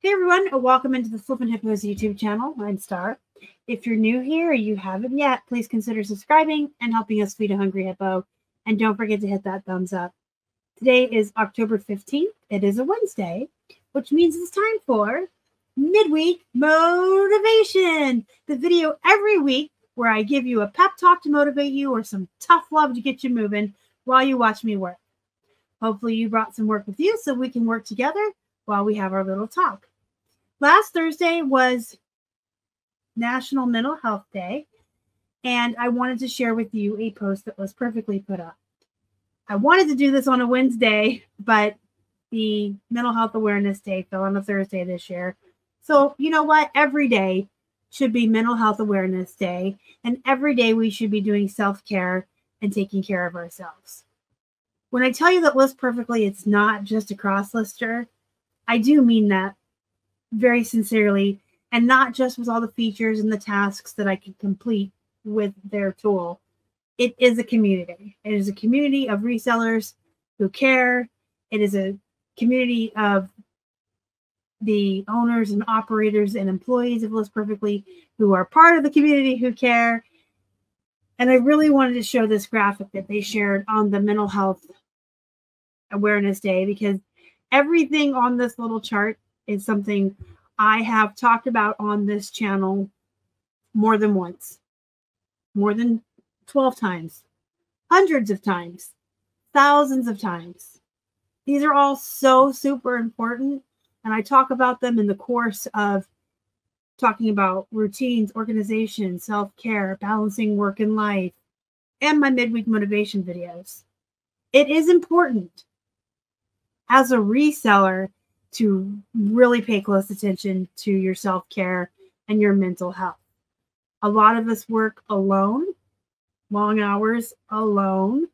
Hey everyone, welcome into the Flippin Hippos YouTube channel. I'm Star. If you're new here or you haven't yet, please consider subscribing and helping us feed a hungry hippo. And don't forget to hit that thumbs up. Today is October 15th. It is a Wednesday, which means it's time for Midweek Motivation, the video every week where I give you a pep talk to motivate you or some tough love to get you moving while you watch me work. Hopefully you brought some work with you so we can work together while we have our little talk. Last Thursday was National Mental Health Day, and I wanted to share with you a post that was perfectly put up. I wanted to do this on a Wednesday, but the Mental Health Awareness Day fell on a Thursday this year. So you know what? Every day should be Mental Health Awareness Day, and every day we should be doing self-care and taking care of ourselves. When I tell you that list perfectly, it's not just a cross lister. I do mean that very sincerely, and not just with all the features and the tasks that I can complete with their tool. It is a community. It is a community of resellers who care. It is a community of the owners and operators and employees of List Perfectly who are part of the community who care. And I really wanted to show this graphic that they shared on the Mental Health Awareness Day, because everything on this little chart is something I have talked about on this channel more than once, more than 12 times, hundreds of times, thousands of times. These are all so super important, and I talk about them in the course of talking about routines, organization, self-care, balancing work and life, and my midweek motivation videos. It is important as a reseller to really pay close attention to your self-care and your mental health. A lot of us work alone, long hours alone.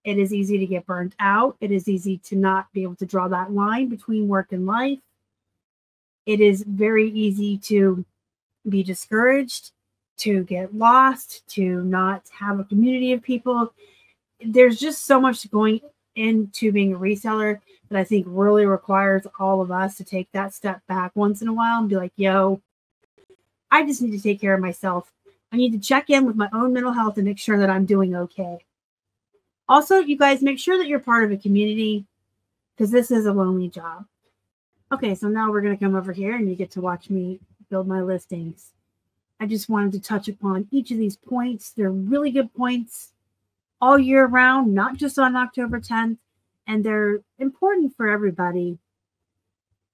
It is easy to get burnt out. It is easy to not be able to draw that line between work and life. It is very easy to be discouraged, to get lost, to not have a community of people. There's just so much going into being a reseller that I think really requires all of us to take that step back once in a while and be like, yo, I just need to take care of myself. I need to check in with my own mental health and make sure that I'm doing okay. Also, you guys, make sure that you're part of a community, because this is a lonely job. Okay, so now we're going to come over here and you get to watch me build my listings. I just wanted to touch upon each of these points. They're really good points all year round, not just on October 10th. And they're important for everybody,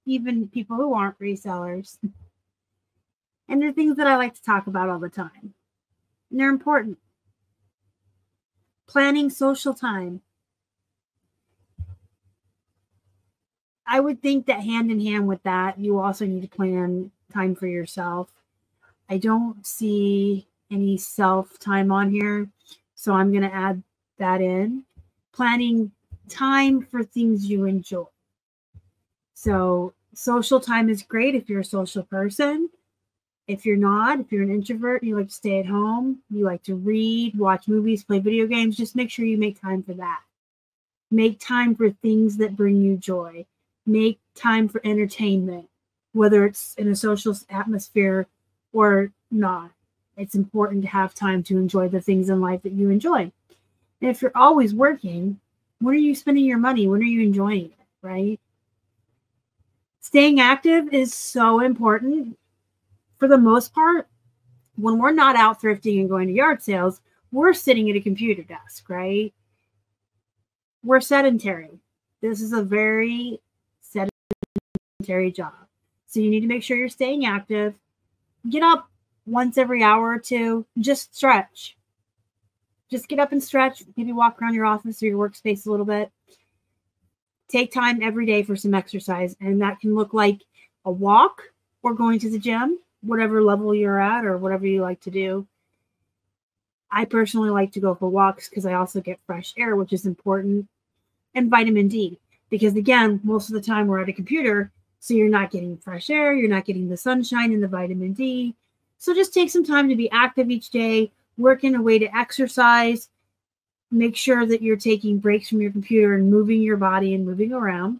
even people who aren't resellers. And they're things that I like to talk about all the time. And they're important. Planning social time. I would think that hand in hand with that, you also need to plan time for yourself. I don't see any self time on here, so I'm going to add that in. Planning time for things you enjoy. So social time is great if you're a social person. If you're not, if you're an introvert, you like to stay at home, you like to read, watch movies, play video games, just make sure you make time for that. Make time for things that bring you joy. Make time for entertainment, whether it's in a social atmosphere or not. It's important to have time to enjoy the things in life that you enjoy. And if you're always working, when are you spending your money? When are you enjoying it, right? Staying active is so important. For the most part, when we're not out thrifting and going to yard sales, we're sitting at a computer desk, right? We're sedentary. This is a very sedentary job. So you need to make sure you're staying active. Get up once every hour or two. Just stretch. Just get up and stretch. Maybe walk around your office or your workspace a little bit. Take time every day for some exercise. And that can look like a walk or going to the gym, whatever level you're at or whatever you like to do. I personally like to go for walks because I also get fresh air, which is important, and vitamin D. Because again, most of the time we're at a computer, so you're not getting fresh air, you're not getting the sunshine and the vitamin D. So just take some time to be active each day, work in a way to exercise, make sure that you're taking breaks from your computer and moving your body and moving around.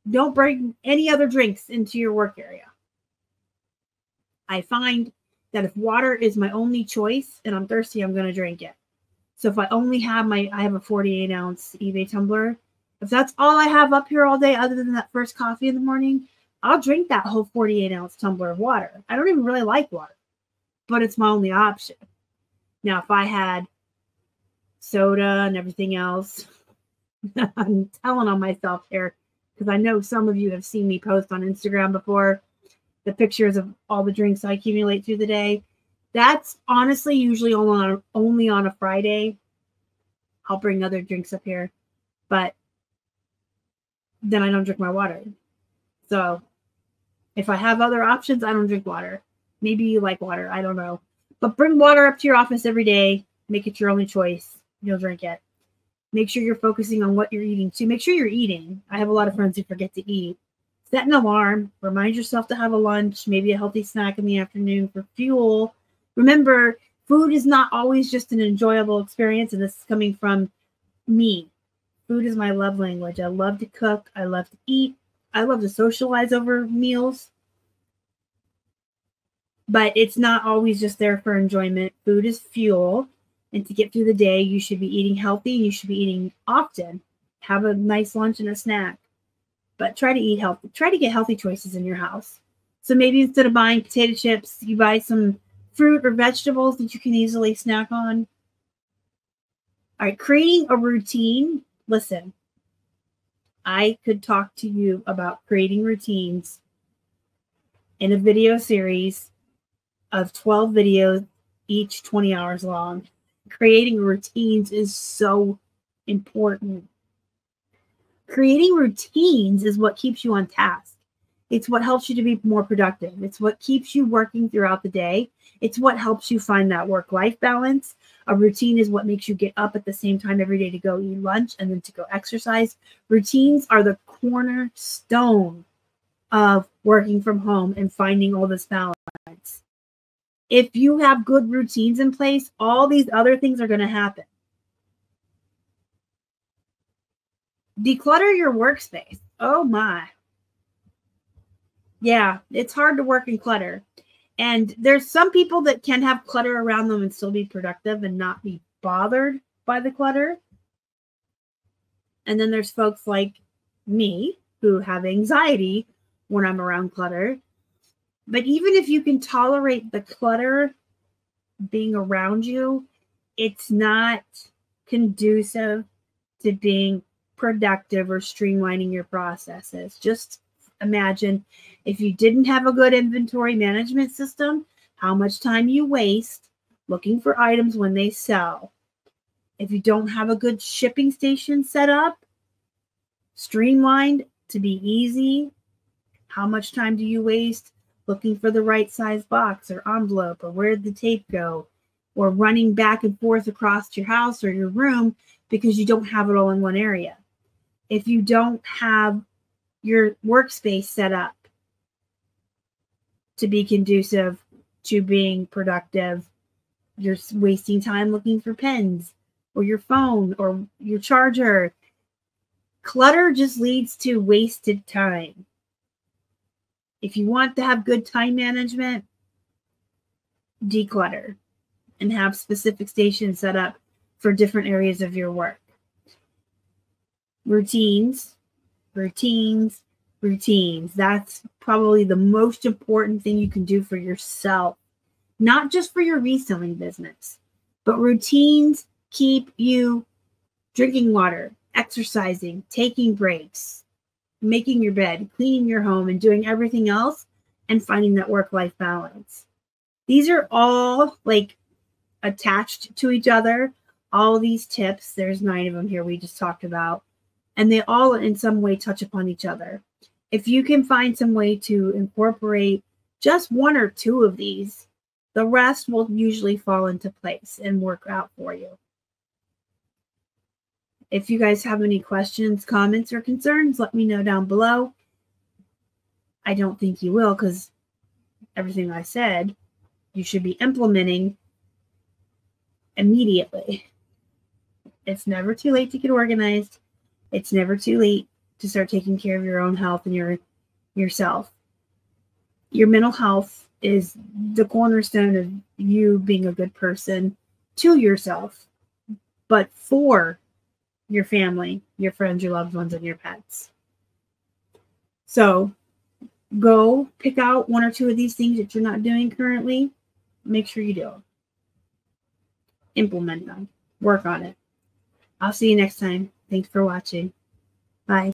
Don't bring any other drinks into your work area. I find that if water is my only choice and I'm thirsty, I'm going to drink it. So if I only have I have a 48 ounce eBay tumbler. If that's all I have up here all day, other than that first coffee in the morning, I'll drink that whole 48 ounce tumbler of water. I don't even really like water, but it's my only option. Now, if I had soda and everything else, I'm telling on myself here because I know some of you have seen me post on Instagram before the pictures of all the drinks I accumulate through the day. That's honestly usually only on a Friday. I'll bring other drinks up here, but then I don't drink my water. So if I have other options, I don't drink water. Maybe you like water. I don't know. But bring water up to your office every day. Make it your only choice. You'll drink it. Make sure you're focusing on what you're eating too. Make sure you're eating. I have a lot of friends who forget to eat. Set an alarm. Remind yourself to have a lunch, maybe a healthy snack in the afternoon for fuel. Remember, food is not always just an enjoyable experience, and this is coming from me. Food is my love language. I love to cook. I love to eat. I love to socialize over meals. But it's not always just there for enjoyment. Food is fuel. And to get through the day, you should be eating healthy and you should be eating often. Have a nice lunch and a snack. But try to eat healthy. Try to get healthy choices in your house. So maybe instead of buying potato chips, you buy some fruit or vegetables that you can easily snack on. All right, creating a routine. Listen, I could talk to you about creating routines in a video series of 12 videos, each 20 hours long. Creating routines is so important. Creating routines is what keeps you on task. It's what helps you to be more productive. It's what keeps you working throughout the day. It's what helps you find that work-life balance. A routine is what makes you get up at the same time every day to go eat lunch and then to go exercise. Routines are the cornerstone of working from home and finding all this balance. If you have good routines in place, all these other things are going to happen. Declutter your workspace. Oh my. Yeah, it's hard to work in clutter. And there's some people that can have clutter around them and still be productive and not be bothered by the clutter. And then there's folks like me who have anxiety when I'm around clutter. But even if you can tolerate the clutter being around you, it's not conducive to being productive or streamlining your processes. Just imagine if you didn't have a good inventory management system, how much time you waste looking for items when they sell. If you don't have a good shipping station set up, streamlined to be easy, how much time do you waste looking for the right size box or envelope, or where did the tape go, or running back and forth across your house or your room because you don't have it all in one area? If you don't have your workspace set up to be conducive to being productive, you're wasting time looking for pens or your phone or your charger. Clutter just leads to wasted time. If you want to have good time management, declutter and have specific stations set up for different areas of your work. Routines. That's probably the most important thing you can do for yourself, not just for your reselling business, but routines keep you drinking water, exercising, taking breaks, making your bed, cleaning your home, and doing everything else and finding that work-life balance. These are all like attached to each other. All these tips, there's 9 of them here we just talked about, and they all in some way touch upon each other. If you can find some way to incorporate just 1 or 2 of these, the rest will usually fall into place and work out for you. If you guys have any questions, comments, or concerns, let me know down below. I don't think you will, because everything I said, you should be implementing immediately. It's never too late to get organized. It's never too late to start taking care of your own health and yourself. Your mental health is the cornerstone of you being a good person to yourself, but for your family, your friends, your loved ones, and your pets. So go pick out one or two of these things that you're not doing currently. Make sure you do them. Implement them. Work on it. I'll see you next time. Thanks for watching. Bye.